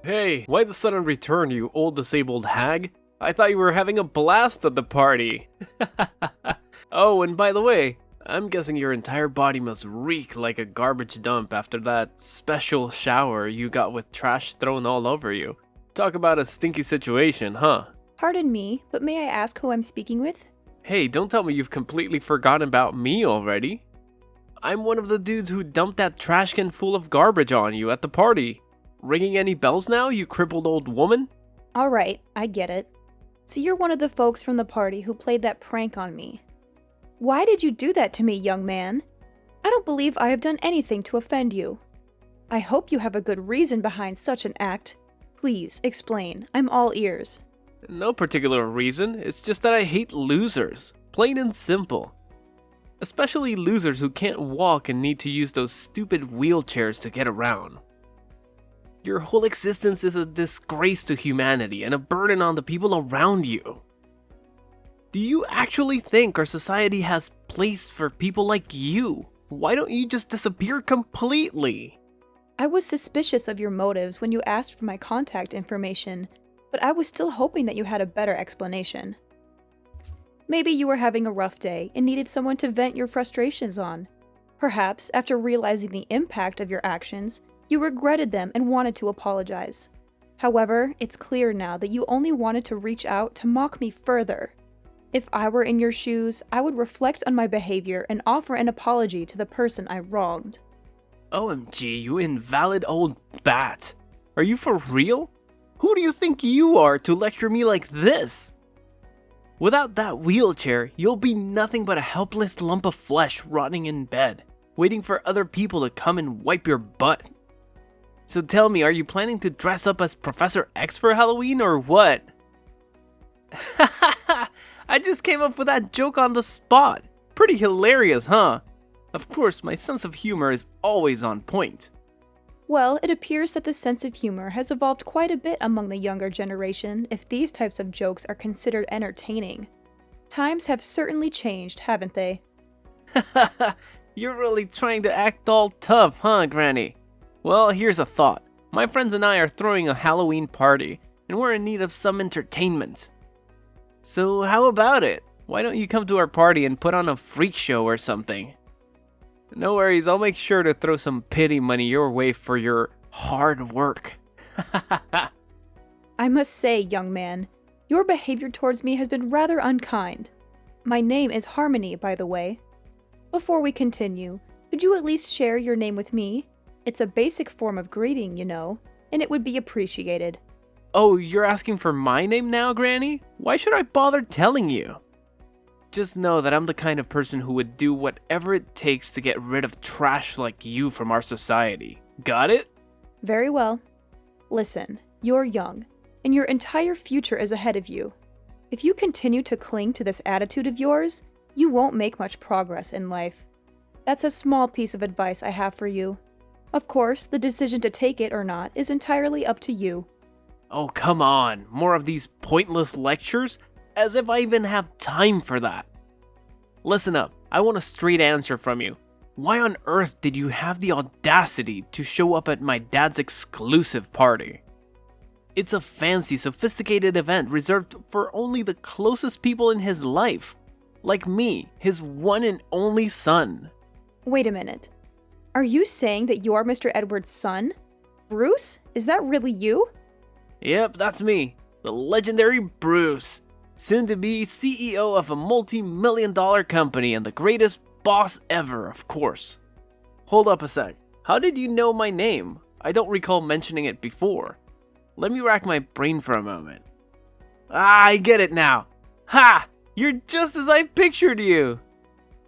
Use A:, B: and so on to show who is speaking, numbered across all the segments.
A: Hey, why the sudden return, you old disabled hag? I thought you were having a blast at the party. Oh, and by the way, I'm guessing your entire body must reek like a garbage dump after that special shower you got with trash thrown all over you. Talk about a stinky situation, huh?
B: Pardon me, but may I ask who I'm speaking with?
A: Hey, don't tell me you've completely forgotten about me already. I'm one of the dudes who dumped that trash can full of garbage on you at the party. Ringing any bells now, you crippled old woman?
B: Alright, I get it. So you're one of the folks from the party who played that prank on me. Why did you do that to me, young man? I don't believe I have done anything to offend you. I hope you have a good reason behind such an act. Please, explain. I'm all ears.
A: No particular reason, it's just that I hate losers. Plain and simple. Especially losers who can't walk and need to use those stupid wheelchairs to get around. Your whole existence is a disgrace to humanity and a burden on the people around you. Do you actually think our society has place for people like you? Why don't you just disappear completely?
B: I was suspicious of your motives when you asked for my contact information, but I was still hoping that you had a better explanation. Maybe you were having a rough day and needed someone to vent your frustrations on. Perhaps, after realizing the impact of your actions, you regretted them and wanted to apologize. However, it's clear now that you only wanted to reach out to mock me further. If I were in your shoes, I would reflect on my behavior and offer an apology to the person I wronged.
A: OMG, you invalid old bat. Are you for real? Who do you think you are to lecture me like this? Without that wheelchair, you'll be nothing but a helpless lump of flesh rotting in bed, waiting for other people to come and wipe your butt. So tell me, are you planning to dress up as Professor X for Halloween or what? I just came up with that joke on the spot. Pretty hilarious, huh? Of course, my sense of humor is always on point.
B: Well, it appears that the sense of humor has evolved quite a bit among the younger generation if these types of jokes are considered entertaining. Times have certainly changed, haven't they?
A: You're really trying to act all tough, huh, Granny? Well, here's a thought. My friends and I are throwing a Halloween party, and we're in need of some entertainment. So how about it? Why don't you come to our party and put on a freak show or something? No worries, I'll make sure to throw some pity money your way for your hard work.
B: I must say, young man, your behavior towards me has been rather unkind. My name is Harmony, by the way. Before we continue, could you at least share your name with me? It's a basic form of greeting, you know, and it would be appreciated.
A: Oh, you're asking for my name now, Granny? Why should I bother telling you? Just know that I'm the kind of person who would do whatever it takes to get rid of trash like you from our society. Got it?
B: Very well. Listen, you're young, and your entire future is ahead of you. If you continue to cling to this attitude of yours, you won't make much progress in life. That's a small piece of advice I have for you. Of course, the decision to take it or not is entirely up to you.
A: Oh, come on. More of these pointless lectures? As if I even have time for that. Listen up, I want a straight answer from you. Why on earth did you have the audacity to show up at my dad's exclusive party? It's a fancy, sophisticated event reserved for only the closest people in his life. Like me, his one and only son.
B: Wait a minute. Are you saying that you're Mr. Edwards' son? Bruce? Is that really you?
A: Yep, that's me. The legendary Bruce. Soon to be CEO of a multi-million-dollar company and the greatest boss ever, of course. Hold up a sec. How did you know my name? I don't recall mentioning it before. Let me rack my brain for a moment. I get it now. Ha! You're just as I pictured you.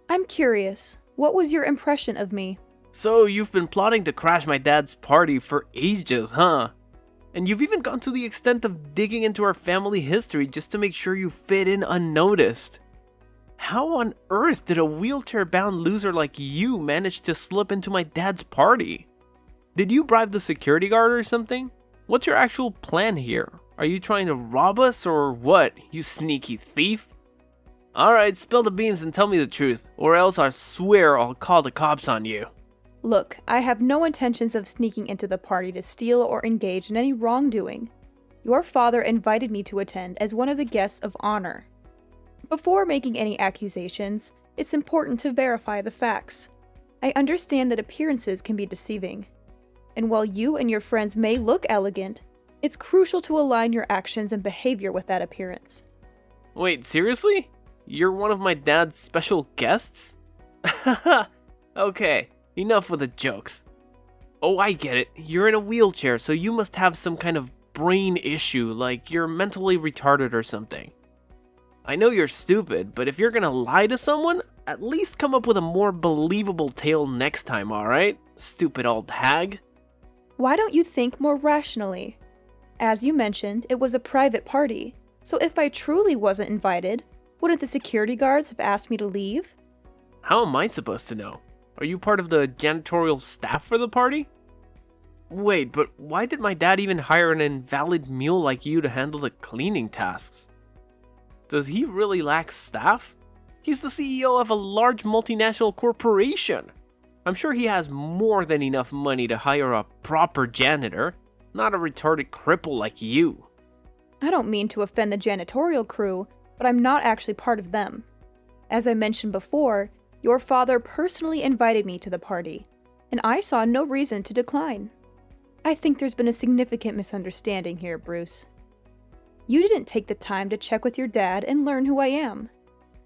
B: I'm curious. What was your impression of me?
A: So you've been plotting to crash my dad's party for ages, huh? And you've even gone to the extent of digging into our family history just to make sure you fit in unnoticed. How on earth did a wheelchair-bound loser like you manage to slip into my dad's party? Did you bribe the security guard or something? What's your actual plan here? Are you trying to rob us or what, you sneaky thief? Alright, spill the beans and tell me the truth, or else I swear I'll call the cops on you.
B: Look, I have no intentions of sneaking into the party to steal or engage in any wrongdoing. Your father invited me to attend as one of the guests of honor. Before making any accusations, it's important to verify the facts. I understand that appearances can be deceiving. And while you and your friends may look elegant, it's crucial to align your actions and behavior with that appearance.
A: Wait, seriously? You're one of my dad's special guests? Okay, enough with the jokes. Oh, I get it. You're in a wheelchair, so you must have some kind of brain issue, like you're mentally retarded or something. I know you're stupid, but if you're gonna lie to someone, at least come up with a more believable tale next time, alright? Stupid old hag.
B: Why don't you think more rationally? As you mentioned, it was a private party, so if I truly wasn't invited, wouldn't the security guards have asked me to leave?
A: How am I supposed to know? Are you part of the janitorial staff for the party? Wait, but why did my dad even hire an invalid mule like you to handle the cleaning tasks? Does he really lack staff? He's the CEO of a large multinational corporation. I'm sure he has more than enough money to hire a proper janitor, not a retarded cripple like you.
B: I don't mean to offend the janitorial crew, but I'm not actually part of them. As I mentioned before, your father personally invited me to the party, and I saw no reason to decline. I think there's been a significant misunderstanding here, Bruce. You didn't take the time to check with your dad and learn who I am.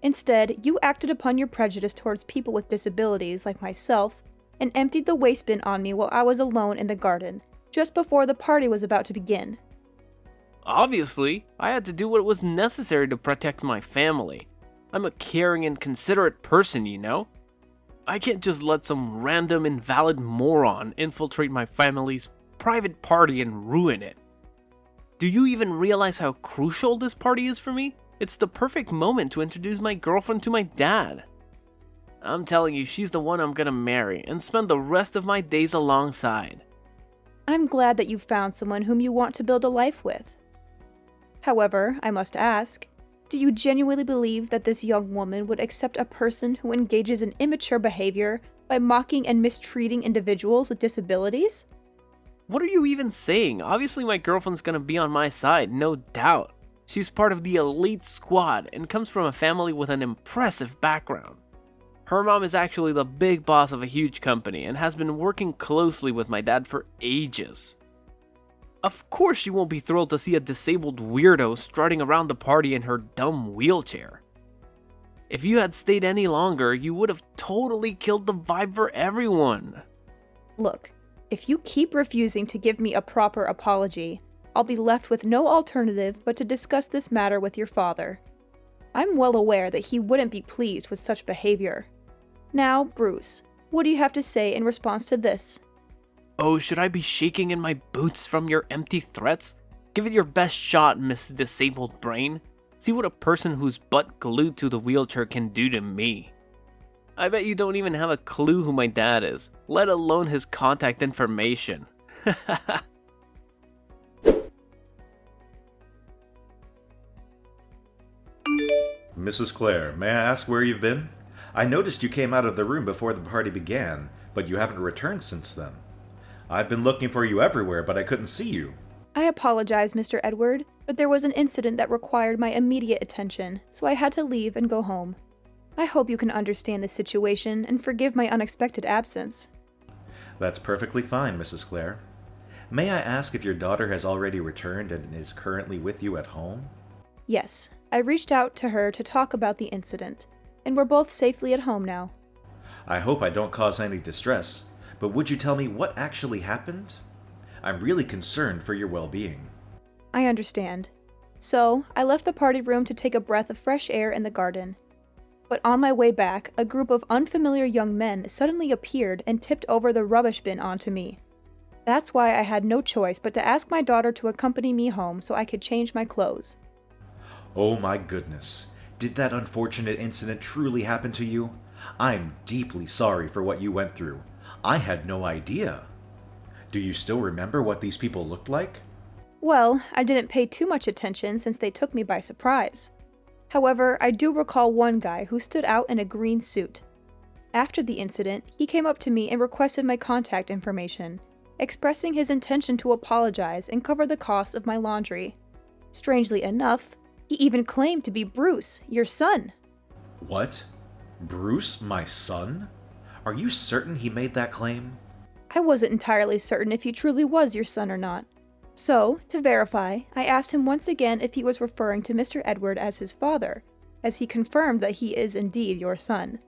B: Instead, you acted upon your prejudice towards people with disabilities like myself and emptied the waste bin on me while I was alone in the garden, just before the party was about to begin.
A: Obviously, I had to do what was necessary to protect my family. I'm a caring and considerate person, you know? I can't just let some random invalid moron infiltrate my family's private party and ruin it. Do you even realize how crucial this party is for me? It's the perfect moment to introduce my girlfriend to my dad. I'm telling you, she's the one I'm gonna marry and spend the rest of my days alongside.
B: I'm glad that you found someone whom you want to build a life with. However, I must ask, do you genuinely believe that this young woman would accept a person who engages in immature behavior by mocking and mistreating individuals with disabilities?
A: What are you even saying? Obviously my girlfriend's gonna be on my side, no doubt. She's part of the elite squad and comes from a family with an impressive background. Her mom is actually the big boss of a huge company and has been working closely with my dad for ages. Of course she won't be thrilled to see a disabled weirdo strutting around the party in her dumb wheelchair. If you had stayed any longer, you would have totally killed the vibe for everyone.
B: Look, if you keep refusing to give me a proper apology, I'll be left with no alternative but to discuss this matter with your father. I'm well aware that he wouldn't be pleased with such behavior. Now, Bruce, what do you have to say in response to this?
A: Oh, should I be shaking in my boots from your empty threats? Give it your best shot, Miss Disabled Brain. See what a person who's butt glued to the wheelchair can do to me. I bet you don't even have a clue who my dad is, let alone his contact information.
C: Mrs. Clare, may I ask where you've been? I noticed you came out of the room before the party began, but you haven't returned since then. I've been looking for you everywhere, but I couldn't see you.
B: I apologize, Mr. Edward, but there was an incident that required my immediate attention, so I had to leave and go home. I hope you can understand the situation and forgive my unexpected absence.
C: That's perfectly fine, Mrs. Clare. May I ask if your daughter has already returned and is currently with you at home?
B: Yes, I reached out to her to talk about the incident, and we're both safely at home now.
C: I hope I don't cause any distress, but would you tell me what actually happened? I'm really concerned for your well-being.
B: I understand. So, I left the party room to take a breath of fresh air in the garden. But on my way back, a group of unfamiliar young men suddenly appeared and tipped over the rubbish bin onto me. That's why I had no choice but to ask my daughter to accompany me home so I could change my clothes.
C: Oh my goodness. Did that unfortunate incident truly happen to you? I'm deeply sorry for what you went through. I had no idea. Do you still remember what these people looked like?
B: Well, I didn't pay too much attention since they took me by surprise. However, I do recall one guy who stood out in a green suit. After the incident, he came up to me and requested my contact information, expressing his intention to apologize and cover the cost of my laundry. Strangely enough, he even claimed to be Bruce, your son.
C: What? Bruce, my son? Are you certain he made that claim?
B: I wasn't entirely certain if he truly was your son or not. So, to verify, I asked him once again if he was referring to Mr. Edward as his father, as he confirmed that he is indeed your son.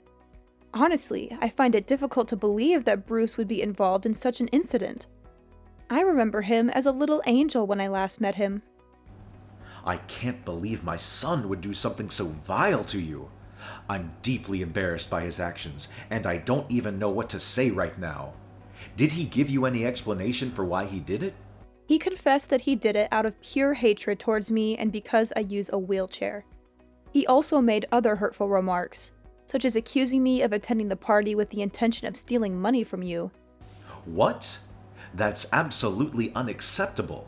B: Honestly, I find it difficult to believe that Bruce would be involved in such an incident. I remember him as a little angel when I last met him.
C: I can't believe my son would do something so vile to you. I'm deeply embarrassed by his actions, and I don't even know what to say right now. Did he give you any explanation for why he did it?
B: He confessed that he did it out of pure hatred towards me and because I use a wheelchair. He also made other hurtful remarks, such as accusing me of attending the party with the intention of stealing money from you.
C: What? That's absolutely unacceptable.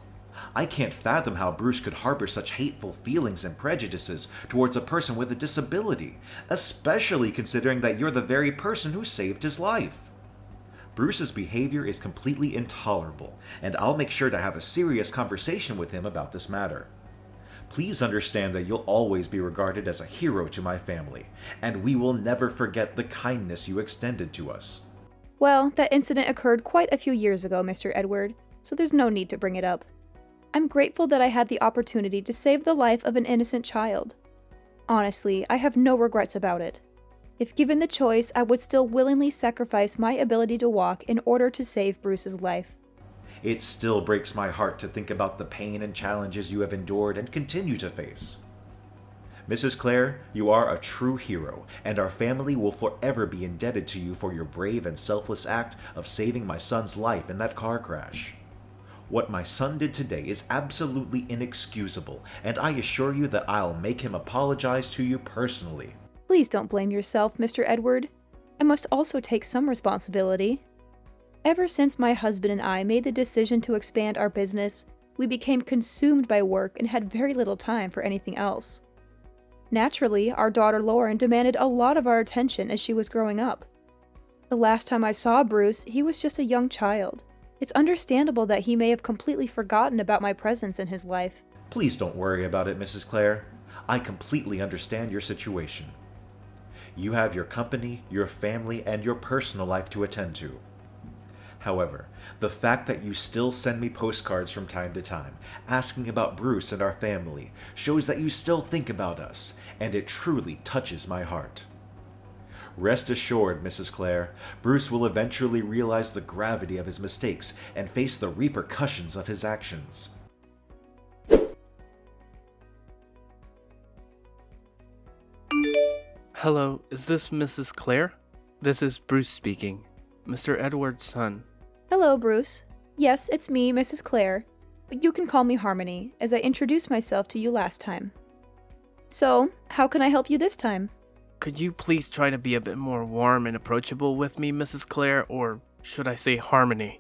C: I can't fathom how Bruce could harbor such hateful feelings and prejudices towards a person with a disability, especially considering that you're the very person who saved his life. Bruce's behavior is completely intolerable, and I'll make sure to have a serious conversation with him about this matter. Please understand that you'll always be regarded as a hero to my family, and we will never forget the kindness you extended to us.
B: Well, that incident occurred quite a few years ago, Mr. Edward, so there's no need to bring it up. I'm grateful that I had the opportunity to save the life of an innocent child. Honestly, I have no regrets about it. If given the choice, I would still willingly sacrifice my ability to walk in order to save Bruce's life.
C: It still breaks my heart to think about the pain and challenges you have endured and continue to face. Mrs. Clare, you are a true hero, and our family will forever be indebted to you for your brave and selfless act of saving my son's life in that car crash. What my son did today is absolutely inexcusable, and I assure you that I'll make him apologize to you personally.
B: Please don't blame yourself, Mr. Edward. I must also take some responsibility. Ever since my husband and I made the decision to expand our business, we became consumed by work and had very little time for anything else. Naturally, our daughter Lauren demanded a lot of our attention as she was growing up. The last time I saw Bruce, he was just a young child. It's understandable that he may have completely forgotten about my presence in his life.
C: Please don't worry about it, Mrs. Clare. I completely understand your situation. You have your company, your family, and your personal life to attend to. However, the fact that you still send me postcards from time to time, asking about Bruce and our family, shows that you still think about us, and it truly touches my heart. Rest assured, Mrs. Clare, Bruce will eventually realize the gravity of his mistakes and face the repercussions of his actions.
A: Hello, is this Mrs. Clare? This is Bruce speaking, Mr. Edward's son.
B: Hello, Bruce. Yes, it's me, Mrs. Clare, but you can call me Harmony, as I introduced myself to you last time. So, how can I help you this time?
A: Could you please try to be a bit more warm and approachable with me, Mrs. Clare, or should I say Harmony?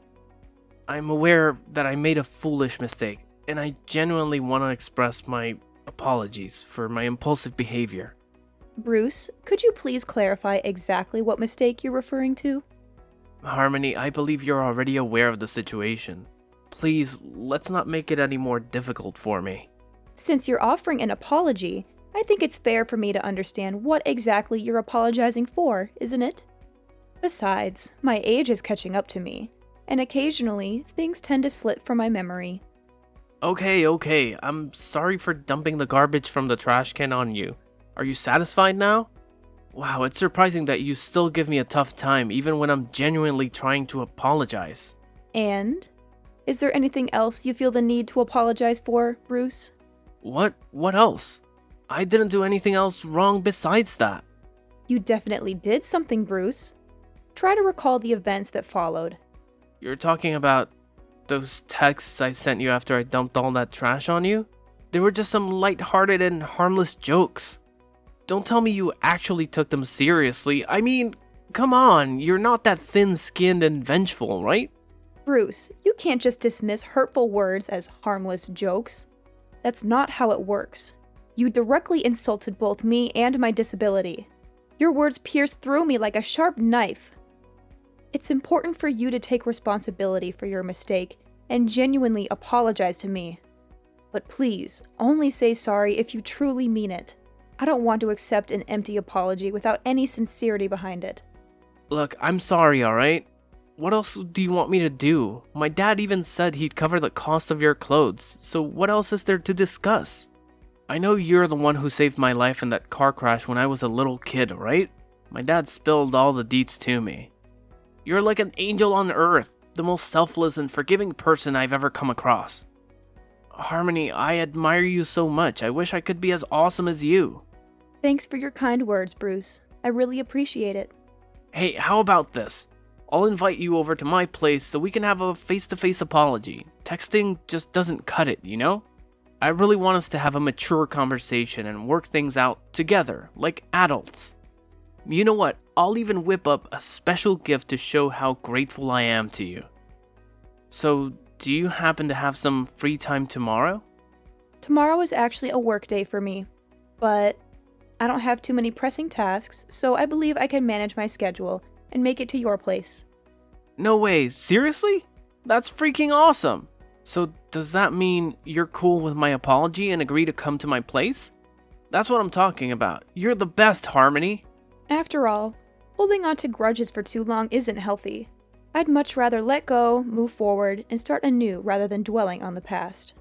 A: I'm aware that I made a foolish mistake, and I genuinely want to express my apologies for my impulsive behavior.
B: Bruce, could you please clarify exactly what mistake you're referring to?
A: Harmony, I believe you're already aware of the situation. Please, let's not make it any more difficult for me.
B: Since you're offering an apology, I think it's fair for me to understand what exactly you're apologizing for, isn't it? Besides, my age is catching up to me, and occasionally, things tend to slip from my memory.
A: Okay, I'm sorry for dumping the garbage from the trash can on you. Are you satisfied now? Wow, it's surprising that you still give me a tough time even when I'm genuinely trying to apologize.
B: And? Is there anything else you feel the need to apologize for, Bruce?
A: What else? I didn't do anything else wrong besides that.
B: You definitely did something, Bruce. Try to recall the events that followed.
A: You're talking about those texts I sent you after I dumped all that trash on you? They were just some light-hearted and harmless jokes. Don't tell me you actually took them seriously. I mean, come on, you're not that thin-skinned and vengeful, right?
B: Bruce, you can't just dismiss hurtful words as harmless jokes. That's not how it works. You directly insulted both me and my disability. Your words pierce through me like a sharp knife. It's important for you to take responsibility for your mistake and genuinely apologize to me. But please, only say sorry if you truly mean it. I don't want to accept an empty apology without any sincerity behind it.
A: Look, I'm sorry, alright? What else do you want me to do? My dad even said he'd cover the cost of your clothes, so what else is there to discuss? I know you're the one who saved my life in that car crash when I was a little kid, right? My dad spilled all the deets to me. You're like an angel on earth, the most selfless and forgiving person I've ever come across. Harmony, I admire you so much. I wish I could be as awesome as you.
B: Thanks for your kind words, Bruce. I really appreciate it.
A: Hey, how about this? I'll invite you over to my place so we can have a face-to-face apology. Texting just doesn't cut it, you know? I really want us to have a mature conversation and work things out together, like adults. You know what? I'll even whip up a special gift to show how grateful I am to you. So, do you happen to have some free time tomorrow?
B: Tomorrow is actually a work day for me, but I don't have too many pressing tasks, so I believe I can manage my schedule and make it to your place.
A: No way, seriously? That's freaking awesome! So does that mean you're cool with my apology and agree to come to my place? That's what I'm talking about. You're the best, Harmony.
B: After all, holding on to grudges for too long isn't healthy. I'd much rather let go, move forward, and start anew rather than dwelling on the past.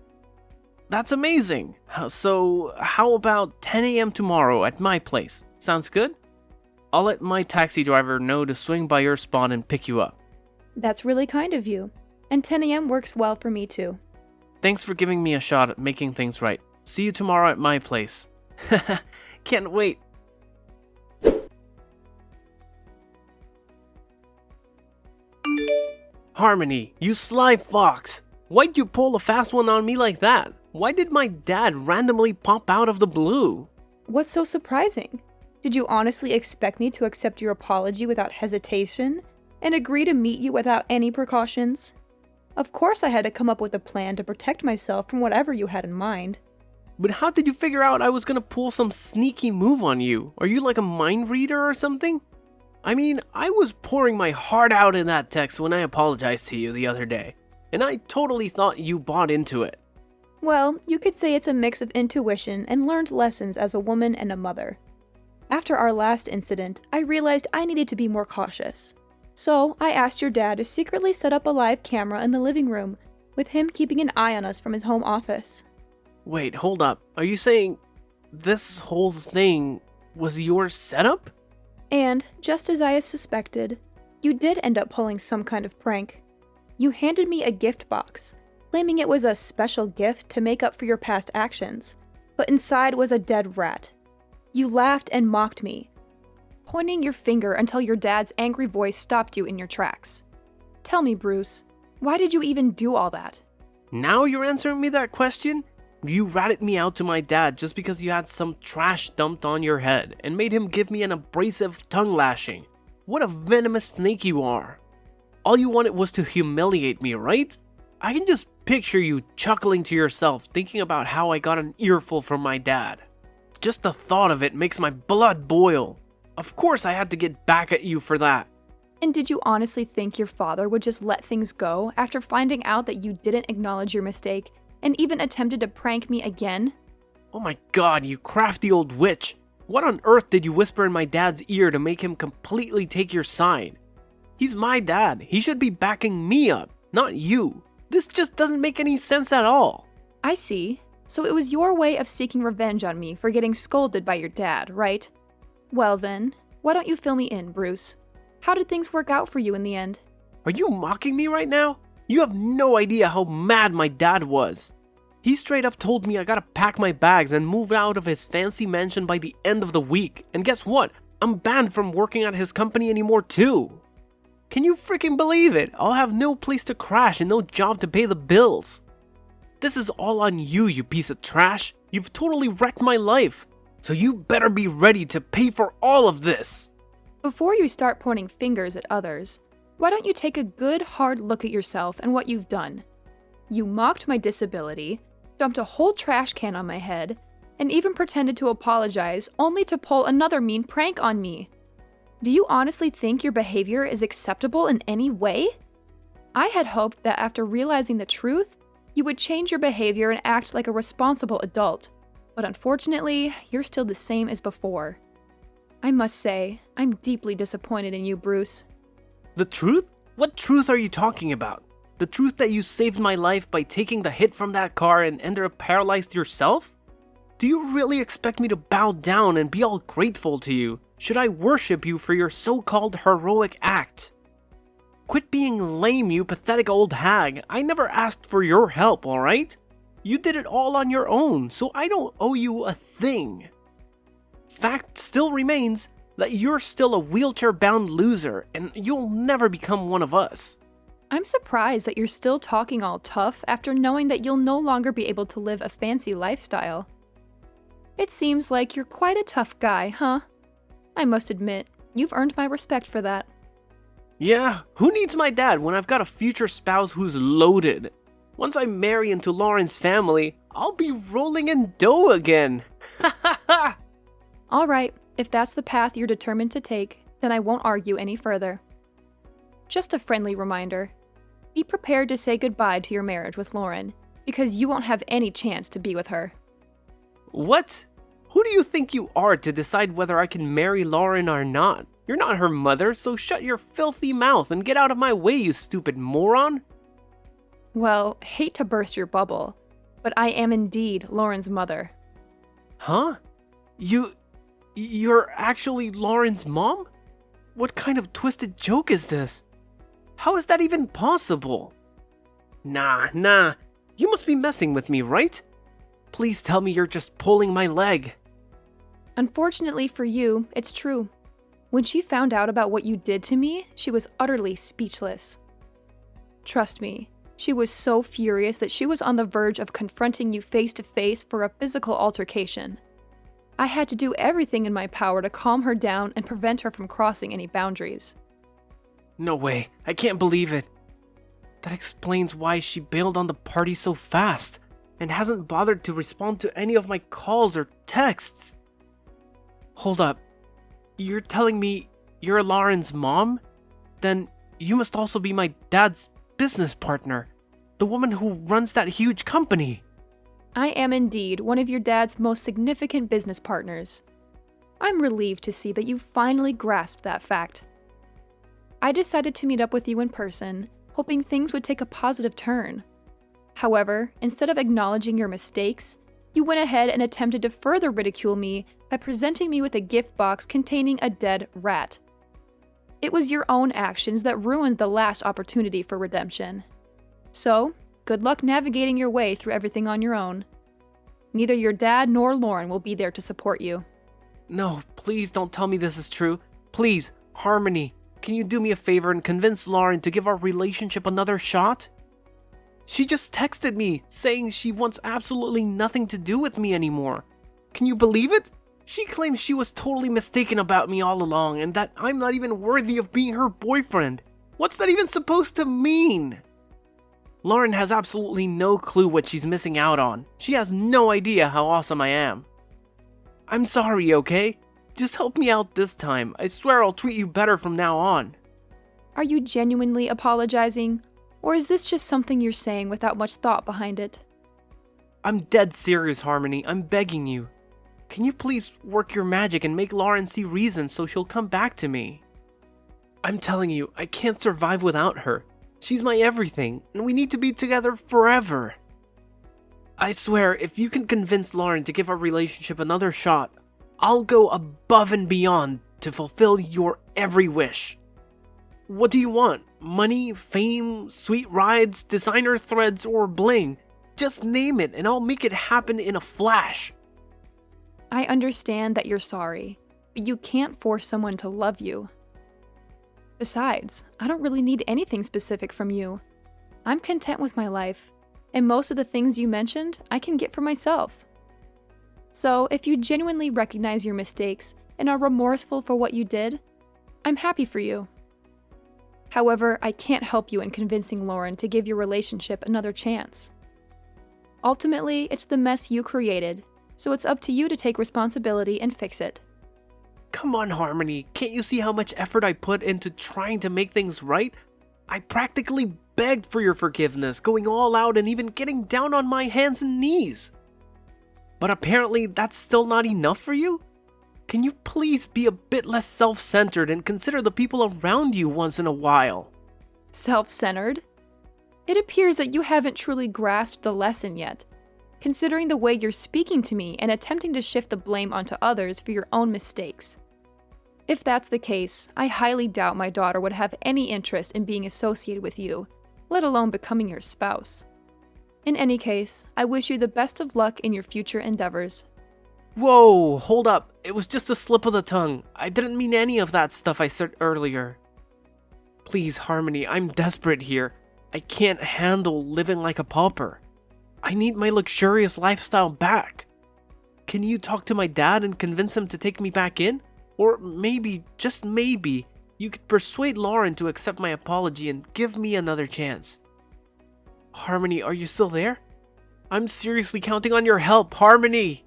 A: That's amazing! So how about 10 a.m. tomorrow at my place? Sounds good? I'll let my taxi driver know to swing by your spot and pick you up.
B: That's really kind of you. And 10 a.m. works well for me too.
A: Thanks for giving me a shot at making things right. See you tomorrow at my place. Can't wait. Harmony, you sly fox. Why'd you pull a fast one on me like that? Why did my dad randomly pop out of the blue?
B: What's so surprising? Did you honestly expect me to accept your apology without hesitation and agree to meet you without any precautions? Of course I had to come up with a plan to protect myself from whatever you had in mind.
A: But how did you figure out I was gonna pull some sneaky move on you? Are you like a mind reader or something? I mean, I was pouring my heart out in that text when I apologized to you the other day, and I totally thought you bought into it.
B: Well, you could say it's a mix of intuition and learned lessons as a woman and a mother. After our last incident, I realized I needed to be more cautious. So, I asked your dad to secretly set up a live camera in the living room, with him keeping an eye on us from his home office.
A: Wait, hold up. Are you saying this whole thing was your setup?
B: And, just as I suspected, you did end up pulling some kind of prank. You handed me a gift box, claiming it was a special gift to make up for your past actions, but inside was a dead rat. You laughed and mocked me, pointing your finger until your dad's angry voice stopped you in your tracks. Tell me, Bruce, why did you even do all that?
A: Now you're answering me that question? You ratted me out to my dad just because you had some trash dumped on your head and made him give me an abrasive tongue lashing. What a venomous snake you are. All you wanted was to humiliate me, right? I can just picture you chuckling to yourself thinking about how I got an earful from my dad. Just the thought of it makes my blood boil. Of course I had to get back at you for that.
B: And did you honestly think your father would just let things go after finding out that you didn't acknowledge your mistake and even attempted to prank me again?
A: Oh my god, you crafty old witch. What on earth did you whisper in my dad's ear to make him completely take your side? He's my dad. He should be backing me up, not you. This just doesn't make any sense at all.
B: I see. So it was your way of seeking revenge on me for getting scolded by your dad, right? Well then, why don't you fill me in, Bruce? How did things work out for you in the end?
A: Are you mocking me right now? You have no idea how mad my dad was. He straight up told me I gotta pack my bags and move out of his fancy mansion by the end of the week. And guess what? I'm banned from working at his company anymore too. Can you freaking believe it? I'll have no place to crash and no job to pay the bills. This is all on you, you piece of trash. You've totally wrecked my life. So you better be ready to pay for all of this.
B: Before you start pointing fingers at others, why don't you take a good hard look at yourself and what you've done? You mocked my disability, dumped a whole trash can on my head, and even pretended to apologize only to pull another mean prank on me. Do you honestly think your behavior is acceptable in any way? I had hoped that after realizing the truth, you would change your behavior and act like a responsible adult, but unfortunately, you're still the same as before. I must say, I'm deeply disappointed in you, Bruce.
A: The truth? What truth are you talking about? The truth that you saved my life by taking the hit from that car and ended up paralyzed yourself? Do you really expect me to bow down and be all grateful to you? Should I worship you for your so-called heroic act? Quit being lame, you pathetic old hag. I never asked for your help, alright? You did it all on your own, so I don't owe you a thing. Fact still remains that you're still a wheelchair-bound loser, and you'll never become one of us.
B: I'm surprised that you're still talking all tough after knowing that you'll no longer be able to live a fancy lifestyle. It seems like you're quite a tough guy, huh? I must admit, you've earned my respect for that.
A: Yeah, who needs my dad when I've got a future spouse who's loaded? Once I marry into Lauren's family, I'll be rolling in dough again. Ha ha ha!
B: Alright, if that's the path you're determined to take, then I won't argue any further. Just a friendly reminder. Be prepared to say goodbye to your marriage with Lauren, because you won't have any chance to be with her.
A: What? Who do you think you are to decide whether I can marry Lauren or not? You're not her mother, so shut your filthy mouth and get out of my way, you stupid moron!
B: Well, hate to burst your bubble, but I am indeed Lauren's mother.
A: Huh? You're actually Lauren's mom? What kind of twisted joke is this? How is that even possible? Nah, you must be messing with me, right? Please tell me you're just pulling my leg.
B: Unfortunately for you, it's true. When she found out about what you did to me, she was utterly speechless. Trust me, she was so furious that she was on the verge of confronting you face to face for a physical altercation. I had to do everything in my power to calm her down and prevent her from crossing any boundaries.
A: No way, I can't believe it. That explains why she bailed on the party so fast and hasn't bothered to respond to any of my calls or texts. Hold up, you're telling me you're Lauren's mom? Then you must also be my dad's business partner, the woman who runs that huge company.
B: I am indeed one of your dad's most significant business partners. I'm relieved to see that you finally grasped that fact. I decided to meet up with you in person, hoping things would take a positive turn. However, instead of acknowledging your mistakes, you went ahead and attempted to further ridicule me by presenting me with a gift box containing a dead rat. It was your own actions that ruined the last opportunity for redemption. So, good luck navigating your way through everything on your own. Neither your dad nor Lauren will be there to support you.
A: No, please don't tell me this is true. Please, Harmony, can you do me a favor and convince Lauren to give our relationship another shot? She just texted me saying she wants absolutely nothing to do with me anymore. Can you believe it? She claims she was totally mistaken about me all along and that I'm not even worthy of being her boyfriend. What's that even supposed to mean? Lauren has absolutely no clue what she's missing out on. She has no idea how awesome I am. I'm sorry, okay? Just help me out this time. I swear I'll treat you better from now on.
B: Are you genuinely apologizing? Or is this just something you're saying without much thought behind it?
A: I'm dead serious, Harmony. I'm begging you. Can you please work your magic and make Lauren see reason so she'll come back to me? I'm telling you, I can't survive without her. She's my everything, and we need to be together forever. I swear, if you can convince Lauren to give our relationship another shot, I'll go above and beyond to fulfill your every wish. What do you want? Money, fame, sweet rides, designer threads, or bling? Just name it and I'll make it happen in a flash.
B: I understand that you're sorry, but you can't force someone to love you. Besides, I don't really need anything specific from you. I'm content with my life, and most of the things you mentioned I can get for myself. So, if you genuinely recognize your mistakes and are remorseful for what you did, I'm happy for you. However, I can't help you in convincing Lauren to give your relationship another chance. Ultimately, it's the mess you created, so it's up to you to take responsibility and fix it.
A: Come on, Harmony, can't you see how much effort I put into trying to make things right? I practically begged for your forgiveness, going all out and even getting down on my hands and knees. But apparently that's still not enough for you? Can you please be a bit less self-centered and consider the people around you once in a while?
B: Self-centered? It appears that you haven't truly grasped the lesson yet, considering the way you're speaking to me and attempting to shift the blame onto others for your own mistakes. If that's the case, I highly doubt my daughter would have any interest in being associated with you, let alone becoming your spouse. In any case, I wish you the best of luck in your future endeavors.
A: Whoa, hold up. It was just a slip of the tongue. I didn't mean any of that stuff I said earlier. Please, Harmony, I'm desperate here. I can't handle living like a pauper. I need my luxurious lifestyle back. Can you talk to my dad and convince him to take me back in? Or maybe, just maybe, you could persuade Lauren to accept my apology and give me another chance. Harmony, are you still there? I'm seriously counting on your help, Harmony!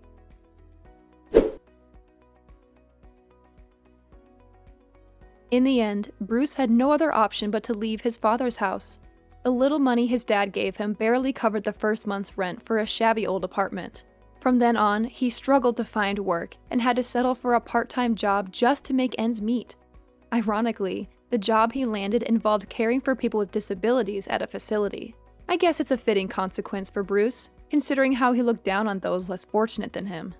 B: In the end, Bruce had no other option but to leave his father's house. The little money his dad gave him barely covered the first month's rent for a shabby old apartment. From then on, he struggled to find work and had to settle for a part-time job just to make ends meet. Ironically, the job he landed involved caring for people with disabilities at a facility. I guess it's a fitting consequence for Bruce, considering how he looked down on those less fortunate than him.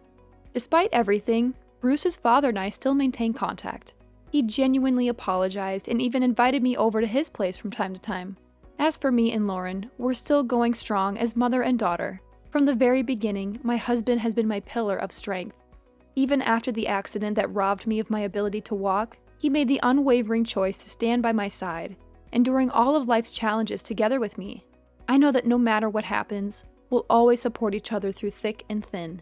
B: Despite everything, Bruce's father and I still maintain contact. He genuinely apologized and even invited me over to his place from time to time. As for me and Lauren, we're still going strong as mother and daughter. From the very beginning, my husband has been my pillar of strength. Even after the accident that robbed me of my ability to walk, he made the unwavering choice to stand by my side, enduring all of life's challenges together with me. I know that no matter what happens, we'll always support each other through thick and thin.